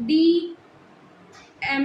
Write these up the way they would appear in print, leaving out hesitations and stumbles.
DSM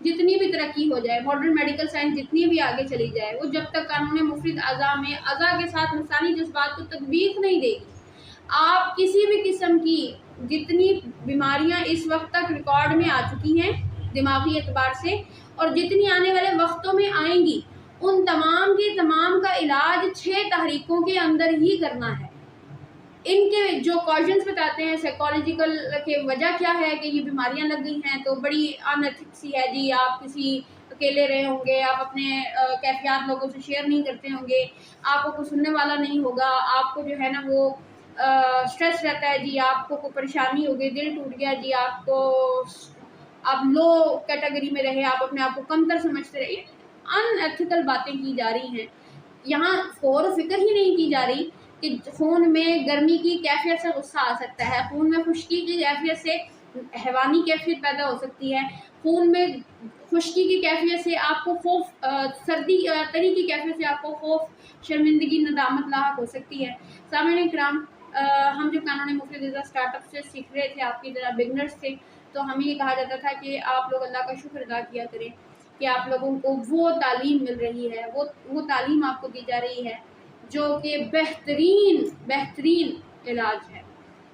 جتنی بھی ترقی ہو جائے، ماڈرن میڈیکل سائنس جتنی بھی آگے چلی جائے، وہ جب تک قانون مفرد اعضاء میں اعضاء کے ساتھ انسانی جذبات کو تطبیق نہیں دے گی، آپ کسی بھی قسم کی جتنی بیماریاں اس وقت تک ریکارڈ میں آ چکی ہیں دماغی اعتبار سے، اور جتنی آنے والے وقتوں میں آئیں گی، ان تمام کے تمام کا علاج 6 تحریکوں کے اندر ہی کرنا ہے۔ ان کے جو کاجنز بتاتے ہیں سائیکالوجیکل کہ وجہ کیا ہے کہ یہ بیماریاں لگ گئی ہیں، تو بڑی انیتھک سی ہے جی، آپ کسی اکیلے رہے ہوں گے، آپ اپنے کیفیات لوگوں سے شیئر نہیں کرتے ہوں گے، آپ کو کوئی سننے والا نہیں ہوگا، آپ کو جو ہے نا وہ اسٹریس رہتا ہے جی، آپ کو کوئی پریشانی ہو گئی، دل ٹوٹ گیا جی، آپ لو کیٹیگری میں رہے، آپ اپنے آپ کو کمتر سمجھتے رہے، ان ایتھیکل باتیں کی جا رہی ہیں۔ یہاں غور و فکر ہی نہیں کی جا رہی کہ خون میں گرمی کی کیفیت سے غصہ آ سکتا ہے، خون میں خشکی کی کیفیت سے حیوانی کیفیت پیدا ہو سکتی ہے، خون میں خشکی کی کیفیت سے آپ کو خوف، سردی تری کی کیفیت سے آپ کو خوف، شرمندگی، ندامت لاحق ہو سکتی ہے۔ سامعین کرام، ہم جو قانون مفرد اعضاء اسٹارٹ اپ سے سیکھ رہے تھے، آپ کی طرح بگنرز تھے، تو ہمیں یہ کہا جاتا تھا کہ آپ لوگ اللہ کا شکر ادا کیا کریں کہ آپ لوگوں کو وہ تعلیم مل رہی ہے، وہ تعلیم آپ کو دی جا رہی ہے جو کہ بہترین علاج ہے،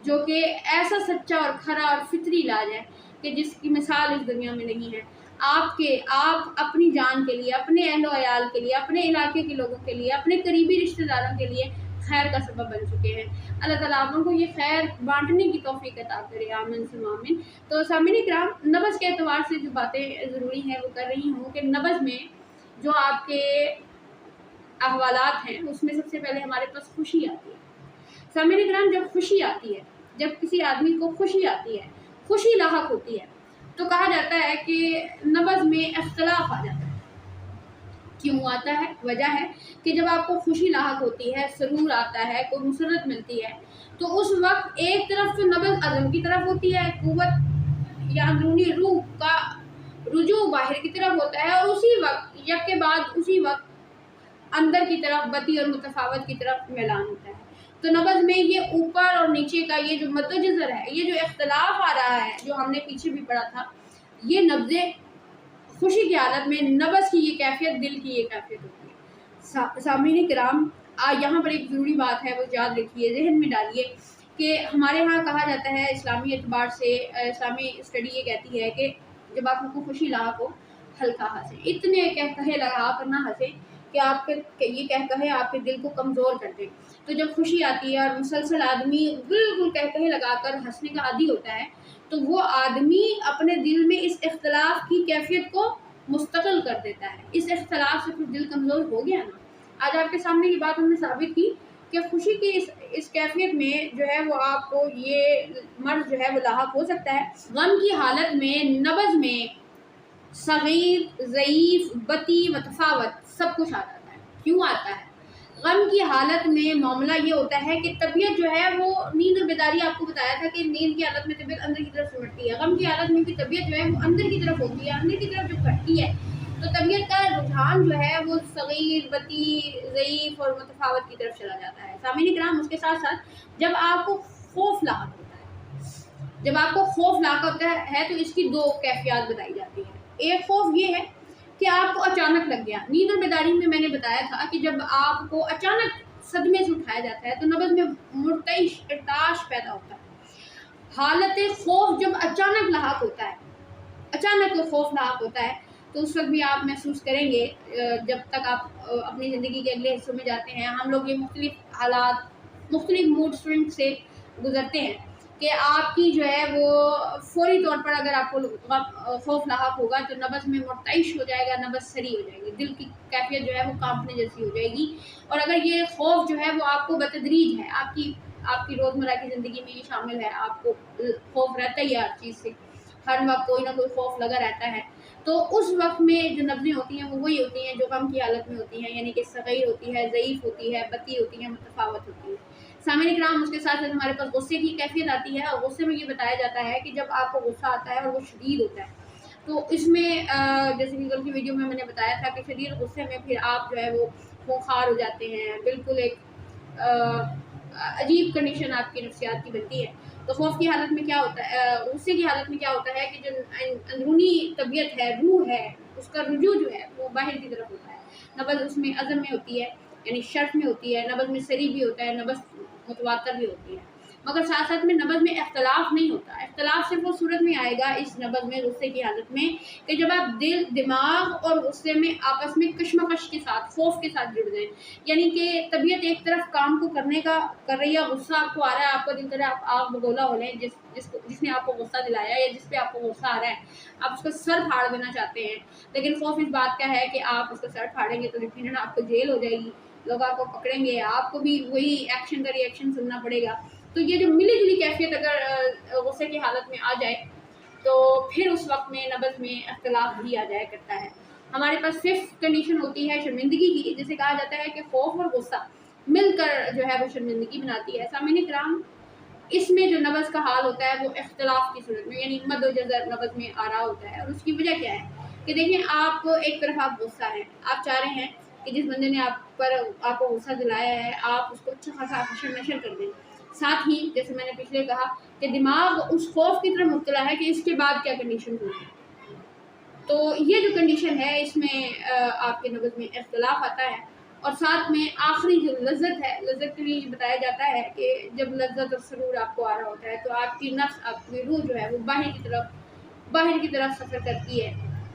جو کہ ایسا سچا اور کھرا اور فطری علاج ہے کہ جس کی مثال اس دنیا میں نہیں ہے۔ آپ اپنی جان کے لیے، اپنے اہل و عیال کے لیے، اپنے علاقے کے لوگوں کے لیے، اپنے قریبی رشتہ داروں کے لیے خیر کا سبب بن چکے ہیں۔ اللہ تعالیٰ آپ لوگوں کو یہ خیر بانٹنے کی توفیق عطا کرے، آمین ثم آمین۔ تو سامعین کرام، نبض کے اعتبار سے جو باتیں ضروری ہیں وہ کر رہی ہوں کہ نبض میں جو آپ کے احوالات ہیں، اس میں سب سے پہلے ہمارے پاس خوشی آتی ہے۔ سامعین کرام، جب خوشی آتی ہے، جب کسی آدمی کو خوشی آتی ہے، خوشی لاحق ہوتی ہے، تو کہا جاتا ہے کہ نبض میں اختلاف آ جاتا ہے۔ کیوں آتا ہے؟ وجہ ہے کہ جب آپ کو خوشی لاحق ہوتی ہے، سرور آتا ہے، کوئی مسرت ملتی ہے، تو اس وقت ایک طرف تو نبض عزم کی طرف ہوتی ہے، قوت یا اندرونی روح کا رجوع باہر کی طرف ہوتا ہے، اور اسی وقت یک کے بعد اسی وقت اندر کی طرف بطی اور متفاوت کی طرف میلان ہوتا ہے۔ تو نبض میں یہ اوپر اور نیچے کا یہ جو متجزر ہے، یہ جو اختلاف آ رہا ہے، جو ہم نے پیچھے بھی پڑھا تھا، یہ نبض خوشی کی حالت میں نبض کی یہ کیفیت، دل کی یہ کیفیت ہوتی ہے۔ سامعین کرام، یہاں پر ایک ضروری بات ہے، وہ یاد رکھیے، ذہن میں ڈالیے کہ ہمارے ہاں کہا جاتا ہے اسلامی اعتبار سے، اسلامی اسٹڈی یہ کہتی ہے کہ جب آپ کو خوشی لاحق ہو، ہلکا ہنسیں، اتنے کہے لگا کر نہ ہنسیں کہ آپ کے یہ کہے آپ کے دل کو کمزور کر دیں۔ تو جب خوشی آتی ہے اور مسلسل آدمی بالکل کہے لگا کر ہنسنے کا عادی ہوتا ہے، تو وہ آدمی اپنے دل میں اس اختلاف کی کیفیت کو مستقل کر دیتا ہے۔ اس اختلاف سے پھر دل کمزور ہو گیا نا۔ آج آپ کے سامنے یہ بات ہم نے ثابت کی کہ خوشی کی اس کیفیت میں جو ہے وہ آپ کو یہ مرض جو ہے وہ لاحق ہو سکتا ہے۔ غم کی حالت میں نبض میں صغیر، ضعیف، بطی، متفاوت سب کچھ آ جاتا ہے۔ کیوں آتا ہے؟ غم کی حالت میں معاملہ یہ ہوتا ہے کہ طبیعت جو ہے وہ نیند اور بیداری، آپ کو بتایا تھا کہ نیند کی حالت میں طبیعت اندر کی طرف سمٹتی ہے، غم کی حالت میں بھی طبیعت جو ہے وہ اندر کی طرف ہوتی ہے، اندر کی طرف جب گھٹتی ہے تو طبیعت کا رجحان جو ہے وہ صغیر، بطی، ضعیف اور متفاوت کی طرف چلا جاتا ہے۔ سامعین کرام، اس کے ساتھ ساتھ جب آپ کو خوف لاحق ہوتا ہے، جب آپ کو خوف لاحق ہوتا ہے تو اس کی 2 کیفیات بتائی جاتی ہیں۔ ایک خوف یہ ہے کہ آپ کو اچانک لگ گیا۔ نیند اور بیداری میں نے بتایا تھا کہ جب آپ کو اچانک صدمے سے اٹھایا جاتا ہے تو نبض میں مرتعش ارتعاش پیدا ہوتا ہے۔ حالت خوف جب اچانک لاحق ہوتا ہے، اچانک کوئی خوف لاحق ہوتا ہے، تو اس وقت بھی آپ محسوس کریں گے جب تک آپ اپنی زندگی کے اگلے حصوں میں جاتے ہیں، ہم لوگ یہ مختلف حالات، مختلف موڈ سوئنگ سے گزرتے ہیں کہ آپ کی جو ہے وہ فوری طور پر اگر آپ کو خوف لاحق ہوگا تو نبض میں مرتعش ہو جائے گا، نبض سری ہو جائے گی، دل کی کیفیت جو ہے وہ کانپنے جیسی ہو جائے گی۔ اور اگر یہ خوف جو ہے وہ آپ کو بتدریج ہے، آپ کی روزمرہ کی زندگی میں یہ شامل ہے، آپ کو خوف رہتا ہی ہے ہر چیز سے، ہر وقت کوئی نہ کوئی خوف لگا رہتا ہے، تو اس وقت میں جو نبضیں ہوتی ہیں وہ وہی ہوتی ہیں جو غم کی حالت میں ہوتی ہیں، یعنی کہ صغیر ہوتی ہے، ضعیف ہوتی ہے، بطی ہوتی ہے، متفاوت ہوتی ہے۔ سامعین کرام، اس کے ساتھ ہمارے پاس غصے کی کیفیت آتی ہے، اور غصے میں یہ بتایا جاتا ہے کہ جب آپ کو غصہ آتا ہے اور وہ شدید ہوتا ہے، تو اس میں جیسے کہ کل کی ویڈیو میں نے بتایا تھا کہ شدید غصے میں پھر آپ جو ہے وہ خونخوار ہو جاتے ہیں، بالکل ایک عجیب کنڈیشن آپ کی نفسیات کی بنتی ہے۔ تو خوف کی حالت میں کیا ہوتا ہے، غصے کی حالت میں کیا ہوتا ہے کہ جو اندرونی طبیعت ہے، روح ہے، اس کا رجوع جو ہے وہ باہر کی طرف ہوتا ہے۔ نبض اس میں عزم میں ہوتی ہے، یعنی شرف میں ہوتی ہے، نبض میں سری بھی ہوتا ہے، نبض متواتر بھی ہوتی ہے، مگر ساتھ ساتھ میں نبض میں اختلاف نہیں ہوتا۔ اختلاف صرف وہ صورت میں آئے گا اس نبض میں، غصے کی حالت میں، کہ جب آپ دل، دماغ اور غصے میں آپس میں کشمکش کے ساتھ، خوف کے ساتھ جڑ جائیں، یعنی کہ طبیعت ایک طرف کام کو کرنے کا کر رہی ہے، غصہ آپ کو آ رہا ہے، آپ کا دل کر رہا ہے آپ بگولا ہو لیں جس نے آپ کو غصہ دلایا یا جس پہ آپ کو غصہ آ رہا ہے، آپ اس کا سر پھاڑ دینا چاہتے ہیں، لیکن خوف اس بات کا ہے کہ آپ اس کا سر پھاڑیں گے تو یقیناً آپ کو جیل ہو جائے گی، لوگ آپ کو پکڑیں گے، آپ کو بھی وہی ایکشن کا ری ایکشن سننا پڑے گا۔ تو یہ جو ملی جلی کیفیت اگر غصے کی حالت میں آ جائے تو پھر اس وقت میں نبض میں اختلاف بھی آ جایا کرتا ہے۔ ہمارے پاس ففتھ کنڈیشن ہوتی ہے شرمندگی کی، جسے کہا جاتا ہے کہ خوف اور غصہ مل کر جو ہے وہ شرمندگی بناتی ہے۔ سامعین کرام، اس میں جو نبض کا حال ہوتا ہے وہ اختلاف کی صورت میں، یعنی مد و جزر نبض میں آ رہا ہوتا ہے، اور اس کی وجہ کیا ہے کہ دیکھیں، آپ ایک طرف آپ غصہ ہیں، آپ چاہ رہے ہیں کہ جس بندے نے آپ کو غصہ دلایا ہے آپ اس کو اچھا خاصا حشر نشر کر دیں، ساتھ ہی جیسے میں نے پچھلے کہا کہ دماغ اس خوف کی طرف مبتلا ہے کہ اس کے بعد کیا کنڈیشن ہوگی۔ تو یہ جو کنڈیشن ہے اس میں آپ کے نبض میں اختلاف آتا ہے، اور ساتھ میں آخری جو لذت ہے، لذت کے لیے یہ بتایا جاتا ہے کہ جب لذت اور سرور آپ کو آ رہا ہوتا ہے تو آپ کی نفس، آپ کی روح جو ہے وہ باہر کی طرف سفر کرتی ہے،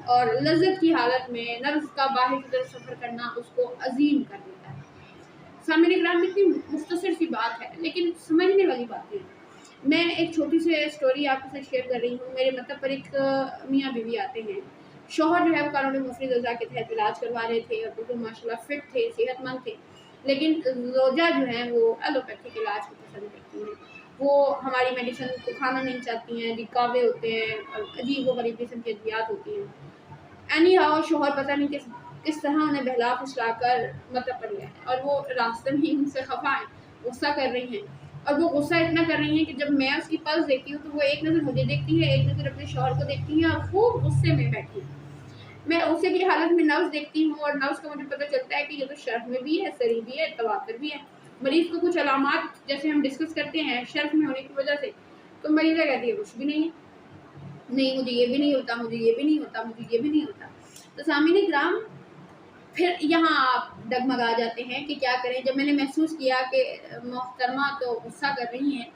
اور لذت کی حالت میں نفس کا باہر کی طرف سفر کرنا اس کو عظیم کر دیتا ہے۔ سامعین کرام، اتنی مختصر سی بات ہے لیکن سمجھنے والی بات ہے۔ میں ایک چھوٹی سی اسٹوری آپ کے ساتھ شیئر کر رہی ہوں۔ میرے مطلب پر ایک میاں بیوی آتے ہیں، شوہر جو ہے وہ قانون مفید اعضاء کے تحت علاج کروا رہے تھے اور بالکل ماشاء اللہ فٹ تھے، صحت مند تھے، لیکن زوجہ جو ہیں وہ ایلوپیتھک علاج کو پسند کرتی ہیں، وہ ہماری میڈیسن کو کھانا نہیں چاہتی ہیں، دکھاوے ہوتے ہیں اور عجیب و غریب قسم کی ادویات ہوتی ہیں۔ اینی ہاؤ شوہر پتہ نہیں کس طرح انہیں بہلا پھسلا کر مطلب پڑ گیا ہے، اور وہ راستے میں ان سے خفا ہیں، غصہ کر رہی ہیں، اور وہ غصہ اتنا کر رہی ہیں کہ جب میں اس کی پلس دیکھتی ہوں تو وہ ایک نظر مجھے دیکھتی ہے، ایک نظر اپنے شوہر کو دیکھتی ہے، اور خوب غصے میں بیٹھی ہے۔ میں غصے کی حالت میں نبض دیکھتی ہوں، اور نبض کا مجھے پتہ چلتا ہے کہ یہ تو شرف میں بھی ہے، سری بھی ہے، تواتر بھی ہے۔ مریض کو کچھ علامات جیسے ہم ڈسکس کرتے ہیں شرف میں ہونے کی وجہ سے، تو مریضہ کہتی ہے کچھ بھی نہیں ہے، نہیں مجھے یہ بھی نہیں ہوتا، مجھے یہ بھی نہیں ہوتا، مجھے یہ بھی نہیں ہوتا۔ تو سامعین کرام، پھر یہاں آپ ڈگمگا جاتے ہیں کہ کیا کریں۔ جب میں نے محسوس کیا کہ محترمہ تو غصہ کر رہی ہیں،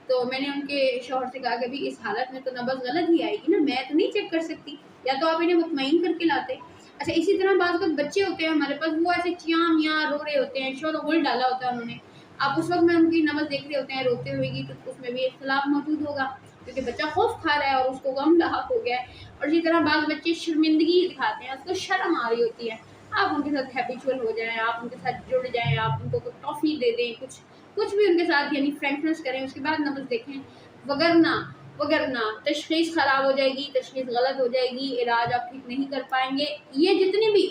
تو میں نے ان کے شوہر سے کہا کہ بھی اس حالت میں تو نبض غلط ہی آئے گی نا، میں تو نہیں چیک کر سکتی، یا تو آپ انہیں مطمئن کر کے لاتے۔ اچھا، اسی طرح بعض وقت بچے ہوتے ہیں ہمارے پاس، وہ ایسے چیاں میاں رو رہے ہوتے ہیں، شور و غل ڈالا ہوتا ہے انہوں نے، آپ اس وقت میں ان کی نبض دیکھ رہے ہوتے ہیں روتے ہوئے گی، تو اس میں بھی اختلاف موجود ہوگا کیونکہ بچہ خوف کھا رہا ہے اور اس کو غم لاحق ہو گیا ہے۔ اور اسی طرح بعض بچے شرمندگی دکھاتے ہیں، اس کو شرم آ رہی ہوتی ہے، آپ ان کے ساتھ ہیبیچول ہو جائیں، آپ ان کے ساتھ جڑ جائیں، آپ ان کو کوئی ٹافی دے دیں، کچھ بھی ان کے ساتھ یعنی فرینکنس کریں، اس کے بعد نبض دیکھیں، وگرنہ تشخیص خراب ہو جائے گی، تشخیص غلط ہو جائے گی، علاج آپ ٹھیک نہیں کر پائیں گے۔ یہ جتنی بھی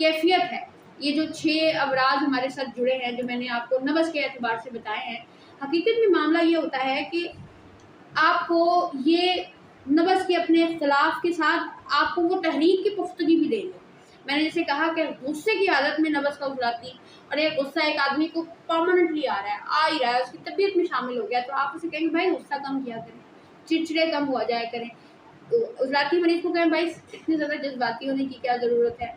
کیفیت ہے، یہ جو 6 امراض ہمارے ساتھ جڑے ہیں جو میں نے آپ کو نبض کے اعتبار سے بتائے ہیں، حقیقت میں معاملہ یہ ہوتا ہے کہ آپ کو یہ نبض کے اپنے اختلاف کے ساتھ آپ کو وہ تحریک کی پختگی بھی دیں گے۔ میں نے جیسے کہا کہ غصے کی حالت میں نبض کا اثراتی، اور ایک غصہ ایک آدمی کو پرماننٹلی آ ہی رہا ہے، اس کی طبیعت میں شامل ہو گیا، تو آپ اسے کہیں گے بھائی غصہ کم کیا کریں، چڑچڑے کم ہوا جایا کریں۔ اثراتی مریض کو کہیں بھائی اتنی زیادہ جذباتی ہونے کی کیا ضرورت ہے۔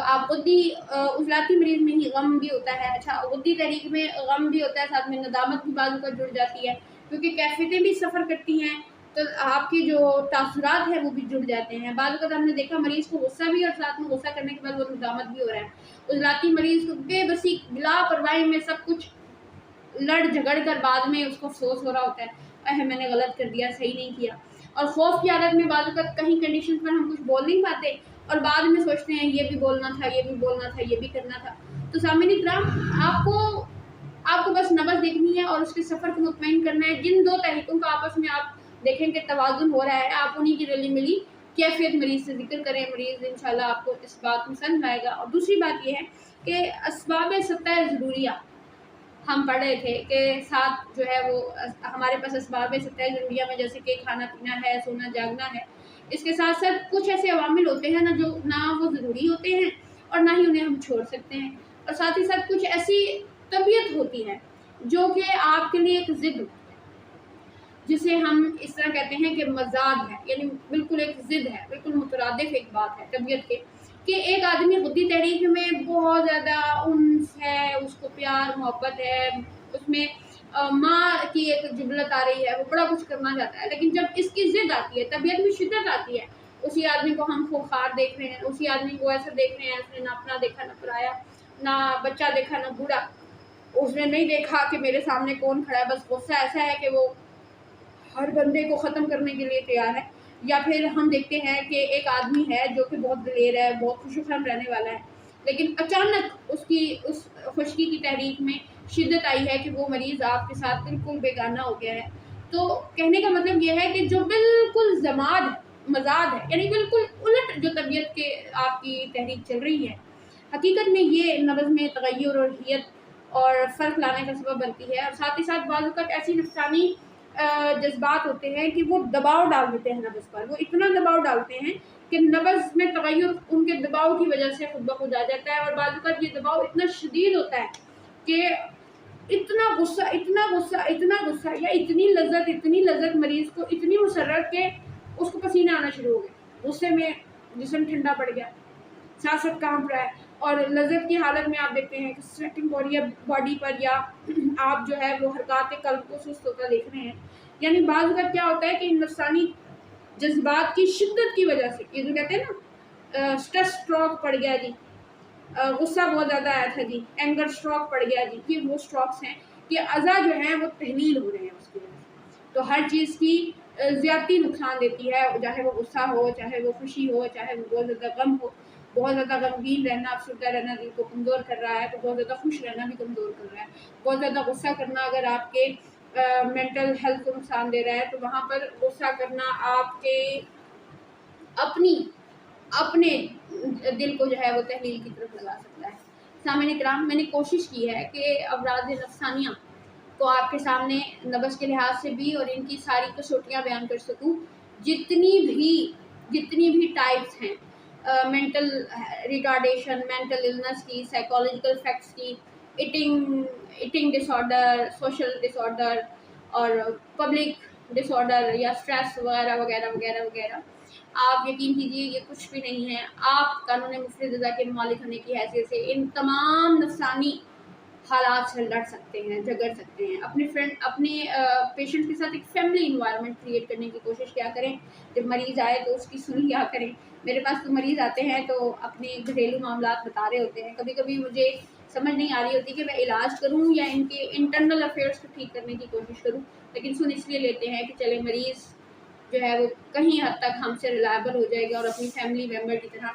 آپ اثراتی مریض میں ہی غم بھی ہوتا ہے، اچھا غدی تحریک میں غم بھی ہوتا ہے، ساتھ میں ندامت بھی بعض اوقات جڑ جاتی ہے، کیونکہ کیفیتیں بھی سفر کرتی ہیں، تو آپ کی جو تاثرات ہیں وہ بھی جڑ جاتے ہیں۔ بعض اوقات ہم نے دیکھا مریض کو غصہ بھی اور ساتھ میں غصہ کرنے کے بعد وہ ندامت بھی ہو رہا ہے۔ عضلاتی مریض کو بے بسی بلا پرواہی میں سب کچھ لڑ جھگڑ کر بعد میں اس کو افسوس ہو رہا ہوتا ہے، میں نے غلط کر دیا، صحیح نہیں کیا۔ اور خوف کی حالت میں بعض اوقات کہیں کنڈیشن پر ہم کچھ بول نہیں پاتے اور بعد میں سوچتے ہیں یہ بھی بولنا تھا، یہ بھی بولنا تھا، یہ بھی کرنا تھا۔ تو سامعین کرام، آپ کو بس نبض دیکھنی ہے اور اس کے سفر کو مطمئن کرنا ہے۔ جن 2 تحریکوں کا آپس میں آپ دیکھیں کہ توازن ہو رہا ہے، آپ انہی کی رلی ملی کیفیت مریض سے ذکر کریں، مریض انشاءاللہ آپ کو اس بات میں سمجھ آئے گا۔ اور دوسری بات یہ ہے کہ اسباب ستہ ضروریہ ہم پڑھ رہے تھے کہ ساتھ جو ہے وہ ہمارے پاس اسباب ستہ ضروریہ میں جیسے کہ کھانا پینا ہے، سونا جاگنا ہے، اس کے ساتھ ساتھ کچھ ایسے عوامل ہوتے ہیں نہ وہ ضروری ہوتے ہیں اور نہ ہی انہیں ہم چھوڑ سکتے ہیں، اور ساتھ ہی ساتھ کچھ ایسی طبیعت ہوتی ہے جو کہ آپ کے لیے ایک ضد، جسے ہم اس طرح کہتے ہیں کہ مزاج ہے، یعنی بالکل ایک ضد ہے، بالکل مترادف ایک بات ہے طبیعت کے، کہ ایک آدمی خودی تحریک میں بہت زیادہ انس ہے، اس کو پیار محبت ہے، اس میں ماں کی ایک جبلت آ رہی ہے، وہ بڑا کچھ کرنا چاہتا ہے، لیکن جب اس کی ضد آتی ہے، طبیعت میں شدت آتی ہے، اسی آدمی کو ہم خوخار دیکھ رہے ہیں، اسی آدمی کو ایسا دیکھ رہے ہیں، اس نے نہ اپنا دیکھا نہ پرایا، نہ بچہ دیکھا نہ بوڑھا، اس نے نہیں دیکھا کہ میرے سامنے کون کھڑا ہے، بس غصہ ایسا ہے کہ وہ ہر بندے کو ختم کرنے کے لیے تیار ہے۔ یا پھر ہم دیکھتے ہیں کہ ایک آدمی ہے جو کہ بہت دلیر ہے، بہت خوش و خرم رہنے والا ہے، لیکن اچانک اس خشکی کی تحریک میں شدت آئی ہے کہ وہ مریض آپ کے ساتھ بالکل بیگانہ ہو گیا ہے۔ تو کہنے کا مطلب یہ ہے کہ جو بالکل مزاد ہے، یعنی بالکل الٹ جو طبیعت کے آپ کی تحریک چل رہی ہے، حقیقت میں یہ نبض میں تغیر اور حیت اور فرق لانے کا سبب بنتی ہے، اور ساتھ ہی ساتھ بعض اوقات ایسی نفسانی جذبات ہوتے ہیں کہ وہ دباؤ ڈال دیتے ہیں نبض پر، وہ اتنا دباؤ ڈالتے ہیں کہ نبض میں تغیر ان کے دباؤ کی وجہ سے خود بخود آ جاتا ہے، اور بعض اوقات یہ دباؤ اتنا شدید ہوتا ہے کہ اتنا غصہ یا اتنی لذت مریض کو اتنی مسرت کہ اس کو پسینے آنا شروع ہو گئے، غصے میں جسم ٹھنڈا پڑ گیا، سیاست کانپ رہا ہے، اور لذت کی حالت میں آپ دیکھتے ہیں کہ سویٹنگ ہو رہی ہے باڈی پر، یا آپ جو ہے وہ حرکات قلب کو سست ہوتا دیکھ رہے ہیں۔ یعنی بعض اوقات کیا ہوتا ہے کہ نفسانی جذبات کی شدت کی وجہ سے، یہ جو کہتے ہیں نا اسٹریس اسٹروک پڑ گیا جی، غصہ بہت زیادہ آیا تھا جی، اینگر اسٹروک پڑ گیا جی، یہ وہ اسٹروکس ہیں کہ اعضاء جو ہیں وہ تحلیل ہو رہے ہیں اس کی وجہ سے۔ تو ہر چیز کی زیادتی نقصان دیتی ہے، چاہے وہ غصہ ہو، چاہے وہ خوشی ہو، چاہے وہ بہت زیادہ غم ہو۔ بہت زیادہ غمگین رہنا، افسردہ رہنا دل کو کمزور کر رہا ہے، تو بہت زیادہ خوش رہنا بھی کمزور کر رہا ہے۔ بہت زیادہ غصہ کرنا اگر آپ کے مینٹل ہیلتھ کو نقصان دے رہا ہے، تو وہاں پر غصہ کرنا آپ کے اپنے دل کو جو ہے وہ تحلیل کی طرف لگا سکتا ہے۔ سامعین کرام، میں نے کوشش کی ہے کہ امراض نفسانیہ کو آپ کے سامنے نبض کے لحاظ سے بھی اور ان کی ساری کسوٹیاں بیان کر سکوں، جتنی بھی ٹائپس ہیں، مینٹل ریٹارڈیشن، مینٹل النس کی، سائیکولوجیکل فیکٹس کی، ایٹنگ ڈس آرڈر، سوشل ڈس آرڈر، اور پبلک ڈس آرڈر، یا اسٹریس وغیرہ وغیرہ وغیرہ وغیرہ، آپ یقین کیجیے یہ کچھ بھی نہیں ہے۔ آپ قانون مفرد رضا کے مالک ہونے کی حیثیت سے ان تمام نفسانی حالات سے لڑ سکتے ہیں، جھگڑ سکتے ہیں۔ اپنے پیشنٹ کے ساتھ ایک فیملی انوائرمنٹ کریٹ کرنے کی کوشش کیا کریں۔ جب مریض آئے تو اس کی سن لیا کریں۔ میرے پاس تو مریض آتے ہیں تو اپنے گھریلو معاملات بتا رہے ہوتے ہیں، کبھی کبھی مجھے سمجھ نہیں آ رہی ہوتی کہ میں علاج کروں یا ان کے انٹرنل افیئرس کو ٹھیک کرنے کی کوشش کروں، لیکن سن اس لیے لیتے ہیں کہ چلے مریض جو ہے وہ کہیں حد تک ہم سے ریلائبل ہو جائے گا اور اپنی فیملی ممبر کی طرح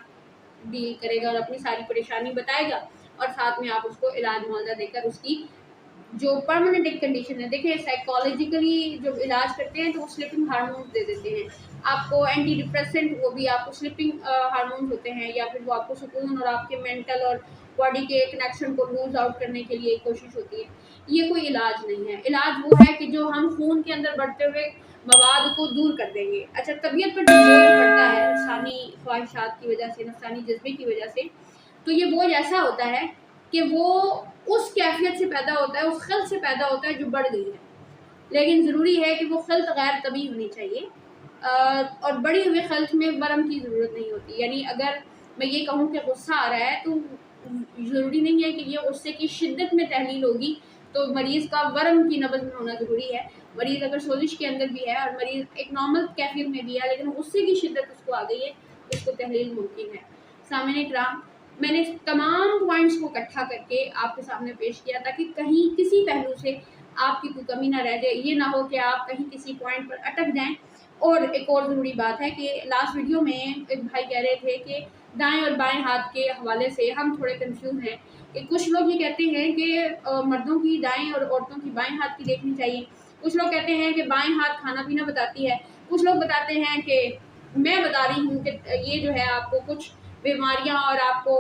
ڈیل کرے گا اور اپنی ساری پریشانی بتائے گا، اور ساتھ میں آپ اس کو علاج معالجہ دے کر اس کی جو پرماننٹ ایک کنڈیشن ہے، دیکھیں سائیکالوجیکلی جب علاج کرتے ہیں تو وہ سلیپنگ ہارمونز دے دیتے ہیں آپ کو، اینٹی ڈپریسنٹ، وہ بھی آپ کو سلیپنگ ہارمونز ہوتے ہیں، یا پھر وہ آپ کو سکون اور آپ کے مینٹل اور باڈی کے کنیکشن کو لوز آؤٹ کرنے کے لیے کوشش ہوتی ہے۔ یہ کوئی علاج نہیں ہے۔ علاج وہ ہے کہ جو ہم خون کے اندر بڑھتے ہوئے مواد کو دور کر دیں گے۔ اچھا، طبیعت پر جو بوجھ پڑتا ہے نفسانی خواہشات کی وجہ سے، نفسانی جذبے کی وجہ سے، تو یہ بوجھ ایسا ہوتا ہے کہ وہ اس کیفیت سے پیدا ہوتا ہے، اس خلط سے پیدا ہوتا ہے جو بڑھ گئی ہے، لیکن ضروری ہے کہ وہ خلط غیر طبیعی ہونی چاہیے، اور بڑی ہوئے خلط میں ورم کی ضرورت نہیں ہوتی۔ یعنی اگر میں یہ کہوں کہ غصہ آ رہا ہے تو ضروری نہیں ہے کہ یہ غصے کی شدت میں تحلیل ہوگی، تو مریض کا ورم کی نبض میں ہونا ضروری ہے۔ مریض اگر سوزش کے اندر بھی ہے اور مریض ایک نارمل کیفیت میں بھی ہے، لیکن غصے کی شدت اس کو آ گئی ہے، اس کو تحلیل ممکن ہے۔ سامعین کرام، میں نے تمام پوائنٹس کو اکٹھا کر کے آپ کے سامنے پیش کیا تاکہ کہیں کسی پہلو سے آپ کی کوئی کمی نہ رہ جائے، یہ نہ ہو کہ آپ کہیں کسی پوائنٹ پر اٹک جائیں۔ اور ایک اور ضروری بات ہے کہ لاسٹ ویڈیو میں ایک بھائی کہہ رہے تھے کہ دائیں اور بائیں ہاتھ کے حوالے سے ہم تھوڑے کنفیوز ہیں، کہ کچھ لوگ یہ کہتے ہیں کہ مردوں کی دائیں اور عورتوں کی بائیں ہاتھ کی دیکھنی چاہیے، کچھ لوگ کہتے ہیں کہ بائیں ہاتھ کھانا پینا بتاتی ہے، کچھ لوگ بتاتے ہیں کہ میں بتا رہی ہوں کہ یہ جو ہے آپ کو کچھ بیماریاں اور آپ کو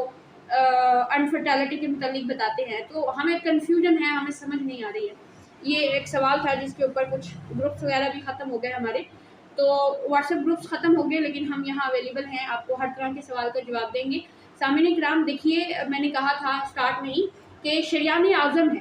انفرٹیلٹی کے متعلق بتاتے ہیں۔ تو ہمیں کنفیوژن ہے، ہمیں سمجھ نہیں آ رہی ہے۔ یہ ایک سوال تھا جس کے اوپر کچھ گروپس وغیرہ بھی ختم ہو گئے ہمارے، تو واٹس ایپ گروپس ختم ہو گئے، لیکن ہم یہاں اویلیبل ہیں، آپ کو ہر طرح کے سوال کا جواب دیں گے۔ سامعین کرام، دیکھیے میں نے کہا تھا اسٹارٹ میں ہی کہ شریان اعظم ہے،